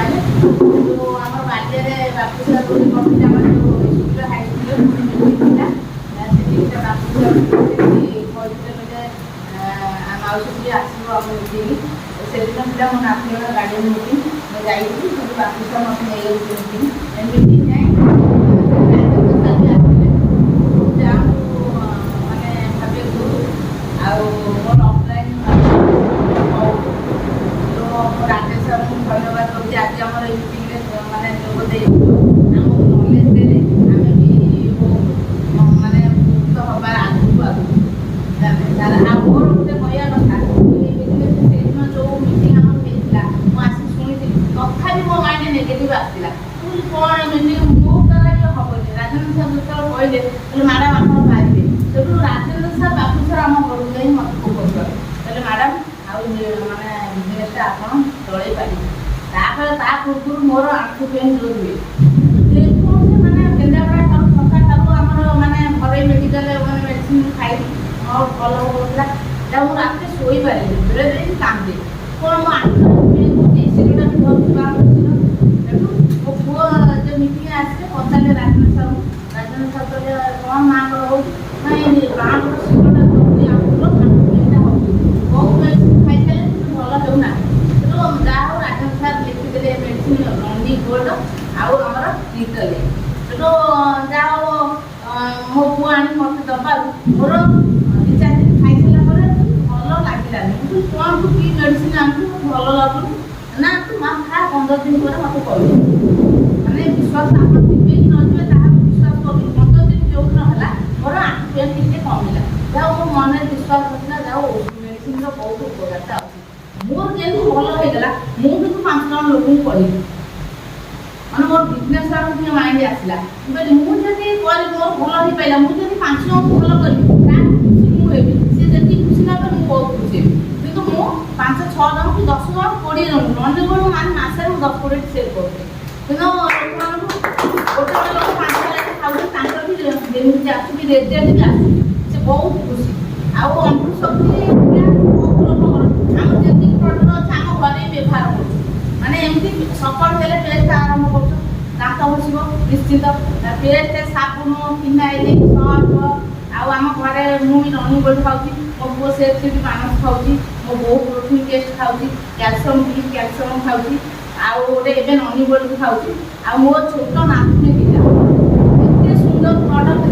ପାଇଲେ ଯେଉଁ ଆମର ବାଲିଆରେ ବାପୁସାର ବୋଲି ପଢ଼ୁଥିଲେ ଆମର ଯେଉଁ ସ୍କୁଲ ହାଇସ୍କୁଲରେ ମିଟିଂ ଥିଲା ସେଠି ବାପୁସାର ସେଠି କହିଥିଲେ ମାଉସୀ ଟିକେ ଆସିବ ଆମ ମିଟିଂ ସେଦିନ ଥିଲା ମୋ ନାତୁଣୀର ଗାର୍ଡିଆନ୍ ମିଟିଂ ମୁଁ ଯାଇଥିଲି ସେଠି ବାପୁସାର ମୋତେ ନେଇଯାଉଛି ମିଟିଂ ଯାଇ ଆଉ ମୋର ଅଫଲାଇନ୍ ରାଜେଶ ସାର୍ଙ୍କୁ ଧନ୍ୟବାଦ ଦେଉଛି ଆଜି ଆମର ଏଇ ମିଟିଂରେ ମାନେ ଯୋଗ ଦେଇ ଆମକୁ ନଲେଜ ଦେଲେ ଆମେ ବି ମାନେ ମୁକ୍ତ ହେବାର ଆଗକୁ ଆଉ ମୋର ଗୋଟେ କହିବା କଥା ସେଦିନ ଯେଉଁ ମିଟିଂ ଆମର ହେଇଥିଲା ମୁଁ ଆସି ଶୁଣିଥିଲି ତଥାପି ମୋ ମାଇଣ୍ଡରେ ନେଗେଟିଭ୍ ଆସିଥିଲା କ'ଣ ମିଟିଂ ମୋ ଦ୍ୱାରା ଇଏ ହେବନି ରାଜେନ୍ଦ୍ର ସାର୍ ଯେତେବେଳେ କହିଲେ ମ୍ୟାଡ଼ାମ୍ ଆପଣ ପାରିବେ ସେଠୁ ରାଜେନ୍ଦ୍ର ସାର୍ ବାପୁ ସାର୍ ଆମ ଘରକୁ ଯାଇ ମୋତେ ଫୋକସ୍ କଲେ କହିଲେ ମ୍ୟାଡ଼ାମ୍ ଆଉ ମାନେ ବିଜନେସ୍ଟା ଆପଣ ଚଳେଇ ପାରିବେ ତାପରେ ତା ପୂର୍ବରୁ ମୋର ଆଣ୍ଠୁ ପେନ୍ ଜୋର ହୁଏ ଯେକୌଣସି ମାନେ କେନ୍ଦ୍ରାପଡ଼ା ଠାରୁ ଛକା ଠାରୁ ଆମର ମାନେ ଘରୋଇ ମେଡ଼ିକାଲ ମାନେ ମେଡ଼ିସିନ ଖାଇଲି ମୋର ଭଲ ହେଉଥିଲା ଯାହା ମୁଁ ରାତିରେ ଶୋଇପାରିନି ବେଳେ ବେଳେ କାନ୍ଦେ କ'ଣ ମୋ ଆଣ୍ଠୁ ପେନ୍ ହେଉଛି ସେଟା ବି ଧରୁଛି ବାହାରୁଛି ସେଠୁ ମୋ ପୁଅ ଯେ ମିଟିଂ ଆସିଲେ ପଚାରିଲେ ରାଜେନ୍ଦ୍ର ସାର୍ କହିଲେ କ'ଣ ମାଆଙ୍କର ହେଉଛି ନାଇଁ ବାହାଘର ଶୀଘ୍ରଟା ଧରୁଛି ଆଣ୍ଠୁର ଆଣ୍ଠୁ ପେନ୍ଟା ହେଉଛି ବହୁତ ମେଡ଼ିସିନ ଖାଇସାରିଲେ କିନ୍ତୁ ଭଲ ହେଉନାହିଁ ସେଠୁ ଯାହା ହଉ ରାଜେନ୍ଦ୍ର ସାର୍ ଲେଖିଦେଲେ ମେଡ଼ିସିନ ରନି ଗୋଲ୍ଡ ଆଉ ଆମର ଲିଟଲି ସେଠୁ ଯାହା ହଉ ମୋ ପୁଅ ଆଣି ମୋତେ ଦେବାରୁ ମୋର 2-4 ଦିନ ଖାଇସାରିଲା ପରେ ଭଲ ଲାଗିଲାନି କିନ୍ତୁ କ'ଣ ତୁ କି ମେଡ଼ିସିନ ଆଣିଛୁ ଭଲ ଲାଗୁନି ନା ତୁ ମା ଖା 15 ଦିନ ପରେ ମୋତେ କହିବୁ ମାନେ ବିଶ୍ୱାସ ଆପଣ ଯିବେ କି ନ ଯିବେ ତାହାକୁ ବିଶ୍ୱାସ କରିବି 15 ଦିନ ଯେଉଁଦିନ ହେଲା ମୋର ଆଣ୍ଠୁ ପେନ୍ ଟିକେ କମିଲା ଯାହା ମୋ ମନରେ ବିଶ୍ୱାସ କରିଥିଲା ଯାହା ମେଡ଼ିସିନର ବହୁତ ଉପକାରିତା ଅଛି ମୋର ଯେମିତି ଭଲ ହେଇଗଲା ମୁଁ କିନ୍ତୁ 5 ଜଣ ଲୋକଙ୍କୁ କହିବି ମାନେ ମୋର ବିଜନେସ୍ ଆଡ଼କୁ ଟିକେ ମାଇଣ୍ଡ ଆସିଲା ମୁଁ କହିଲି ମୁଁ ଯଦି କରି ମୋର ଭଲ ହେଇପାରିଲା ମୁଁ ଯଦି 5 ଜଣଙ୍କୁ ଭଲ କରିବି ତାହେଲେ ଖୁସି ମୁଁ ହେବି ସିଏ ଯେତିକି ଖୁସି ନେବେ ମୁଁ ବହୁତ ଖୁସି ହେବି କିନ୍ତୁ ମୁଁ 5-6 ଜଣ କି 10 ଜଣ 20 ଜଣ ନହେଲେ କ'ଣ ମାନେ ମାସରେ ମୁଁ 10-20 ସେଲ୍ କରୁଛି କିନ୍ତୁ ଲୋକମାନଙ୍କୁ ଗୋଟେ ଗୋଟେ ଲୋକ 5 ଲେଖା ଖାଉଛି ତାଙ୍କର ବି ଯେମିତି ଆସୁଛି ରେଜଲ୍ଟ ବି ଆସୁଛି ସେ ବହୁତ ଖୁସି ଆଉ ଅମୃତଶକ୍ତି ବହୁତ ଲୋକଙ୍କର ଆମର ଯେତିକି ପ୍ରଡ଼କ୍ଟ ଅଛି ଆମ ଘରେ ବ୍ୟବହାର କରୁଛୁ ମାନେ ଏମିତି ସକାଳୁ ହେଲେ ପେଷ୍ଟ ଆରମ୍ଭ କରୁଛୁ ଦାନ୍ତ ଘଷିବ ନିଶ୍ଚିତ ପେଷ୍ଟ ସାବୁନ ଫିନାଇଲ ସର୍ଫ ଆଉ ଆମ ଘରେ ମୁଁ ବି ରନିଂ ଗୋଲ୍ଡ ଖାଉଛି ମୋ ପୁଅ ସେଠି ବି ମାନସ ଖାଉଛି ମୋ ବୋଉ ପ୍ରୋଟିନ୍ ଟେଷ୍ଟ ଖାଉଛି କ୍ୟାଲସିୟମ୍ ବି କ୍ୟାଲସିୟମ୍ ଖାଉଛି ଆଉ ଗୋଟେ ଏବେ ରନିଂ ଗୋଲ୍ଡ ବି ଖାଉଛି ଆଉ ମୋ ଛୋଟ ନାତୁଣୀ ଦିଟା ଏତେ ସୁନ୍ଦର ପ୍ରଡ଼କ୍ଟ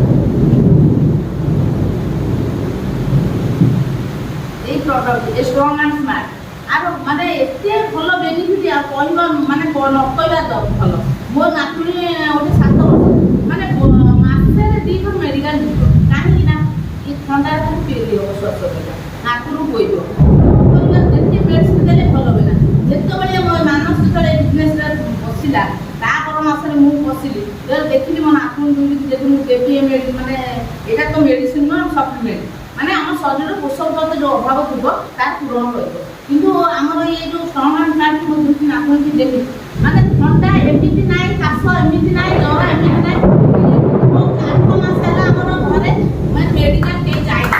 এই প্রডক্ট এ স্ট্রং অ্যান্ড স্মার্ট আর মানে এতে ভালো বেনিফিট আর কহিবা মানে ন কইবা তো ভালো মো নাতুনি ওটা 7 বছর মানে মাসে 2 বার মেডিকাল দিব কাহিকি না এই ঠান্ডার খুব পেলি অবশ্য নাতুরু কইব কইবা যেতে মেডিসিন দেলে ভালো হবে না যেতবেলে মো মানস যেতবেলে বিজনেসটা বসিলা তা পরামর্শে মু বসিলি দেখিলি মো নাতুনি দুই যেতে মু দেবি মানে এটা তো মেডিসিন না সাপ্লিমেন্ট মানে আমার শরীরের পোষক তত্ত্ব যে অভাব থাকব তার পূরণ করব কিন্তু আমার এই যে স্ট্রং অ্যান্ড স্মার্ট মো দুটি নাতুনি দেখি মানে ঠান্ডা এমনিটি নাই কাশ এমনিটি নাই জ্বর এমনিটি নাই 8 মাস ହେଲା ଆମର ଘରେ ମାନେ ମେଡିକାଲ କେହି ଯାଇନି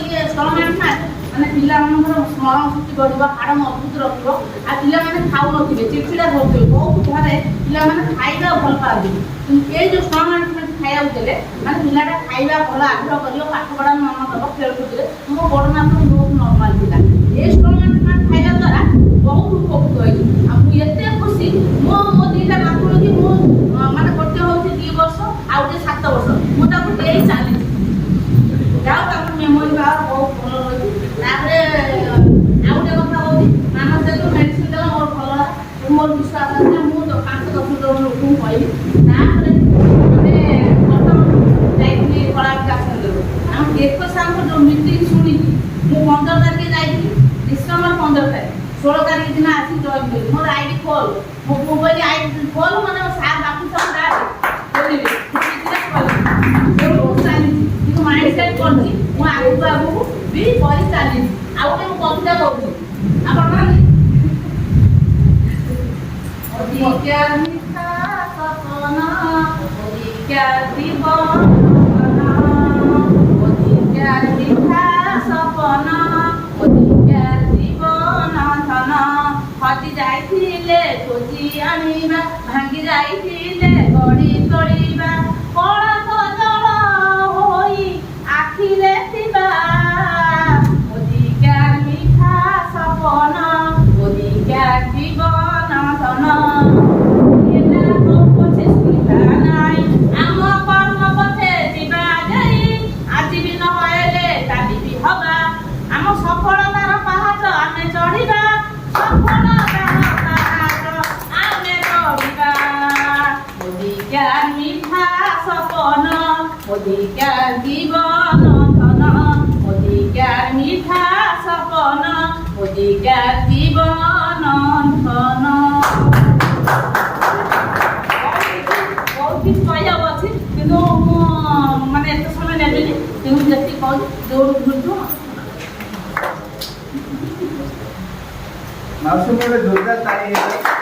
ଇଏ ସ୍ଟ୍ରଙ୍ଗ ଆଣ୍ଡ ସ୍ମାର୍ଟ ମାନେ ପିଲାମାନଙ୍କର ସ୍ମରଣ ଶକ୍ତି ବଢ଼ିବ ହାଡ଼ ମଜବୁତ ରଖିବ ଆଉ ପିଲାମାନେ ଖାଉନଥିବେ ଚିଡ଼ଚିଡ଼ା କରୁଥିବେ ବହୁତ ଘରେ ପିଲାମାନେ ଖାଇବା ଭଲ ପାଆନ୍ତିନି କିନ୍ତୁ ଏଇ ଯେଉଁ ସ୍ଟ୍ରଙ୍ଗ ଆଣ୍ଡ ସ୍ମାର୍ଟ ଖାଇବାକୁ ଦେଲେ ମାନେ ପିଲାଟା ଖାଇବା ଭଲ ଆଗ୍ରହ କରିବ ପାଠ ପଢ଼ା ମନ ଦେବ ଖେଳକୁଦରେ ମୋ ବଡ଼ ନାତୁଣୀ ବହୁତ ନର୍ମାଲ ପିଲା ଏଇ ସ୍ଟ୍ରଙ୍ଗ ଆଣ୍ଡ ସ୍ମାର୍ଟ ଖାଇବା ଦ୍ୱାରା ବହୁତ ଉପକୃତ ହେଇଛି ଆଉ ମୁଁ ଏତେ ଖୁସି ମୋ 2ଟା ନାତୁଣୀ ମୁଁ ମାନେ ଗୋଟେ ହେଉଛି 2 ବର୍ଷ ଆଉ ଗୋଟେ 7 ବର୍ଷ ମୁଁ ତାକୁ ଦେଇ ଚାଲିଛି ଯାଉ ତାକୁ ମେମୋରି ପାୱାର ବହୁତ ଭଲ ରହିଛି ତାପରେ ଆଉ ଗୋଟେ କଥା ହେଉଛି ମାନସ ଯେହେତୁ ମେଡ଼ିସିନ ଦେଲା ମୋର ଭଲ ହେଲା ମୋର ବିଶ୍ୱାସ ଆସିଲା ମୁଁ 5-10 ଜଣ ଲୋକଙ୍କୁ କହିଲି ତାପରେ ଆମେ ଯାଇଥିଲି କଳା ବିକାଶ କେନ୍ଦ୍ରକୁ ଆମ ଏକ ସାର୍ଙ୍କ ଯେଉଁ ମିଟିଂ ଶୁଣିକି ମୁଁ 15 ତାରିଖ ଯାଇଥିଲି ଡିସେମ୍ବର 15 ତାରିଖ 16 ତାରିଖ ଦିନ ଆସି ଜଏନ୍ କଲି ମୋର ଆଇଡି ଖୋଲ ମୋ ପୁଅ କହିଲି ଆଇଡି ଖୋଲ ମାନେ ସାର୍ ବାପୁ ସାର୍ ଡାକେ ଖୋଲିବେ ଚାଲିଛି କିନ୍ତୁ ମାଇଣ୍ଡ ସେଟ୍ କରିଛି ମୁଁ ଆଗକୁ ବି କରି ଚାଲିଛି ଆଉ ଗୋଟେ ମୁଁ କବିତା କହୁଛି ଆପଣ ଅଧିକା ମିଠା ସପନ ଅଧିକା ଜୀବନ ଅଧିକା ମିଠା ସପନ ଅଧିକା ଜୀବନ ଧନ ଆସିଲେ ଖୋଜି ଆଣିବା ଭାଙ୍ଗି ଯାଇଥିଲେ ଗଡ଼ି ତୋଳିବା କଳା ଜଳ ହୋଇ ଆଖିରେ ଥିବା ମୋଦିକା ମିଠା ସପନ ମୋଦିକା ଜୀବନ ଧନ ପଛେ ସୁବିଧା ନାହିଁ ଆମ କର୍ମ ପଛେ ଯିବା ଯାଇ ଆଜି ବି ନହେଲେ କାଲି ବି ହବା ଆମ ସଫଳତାର ପାହାଚ ଆମେ ଚଢ଼ିବା ସଫଳତାର ପାହାଚ ଆମେ ଚଢ଼ିବା ମୋଦିକା ମିଠା ସପନ ମୋଦିକା ଜୀବନ ଧନ মোদিকা মিঠা সপন মোদিকা জীবন ধন বহুত কিছু কইয়া আছে কিন্তু মানে এত সময় নেবেনি তুমি যেতে কল দৌড় ঘুরছো মাউসি মোড়ে জোরদার তাড়িয়ে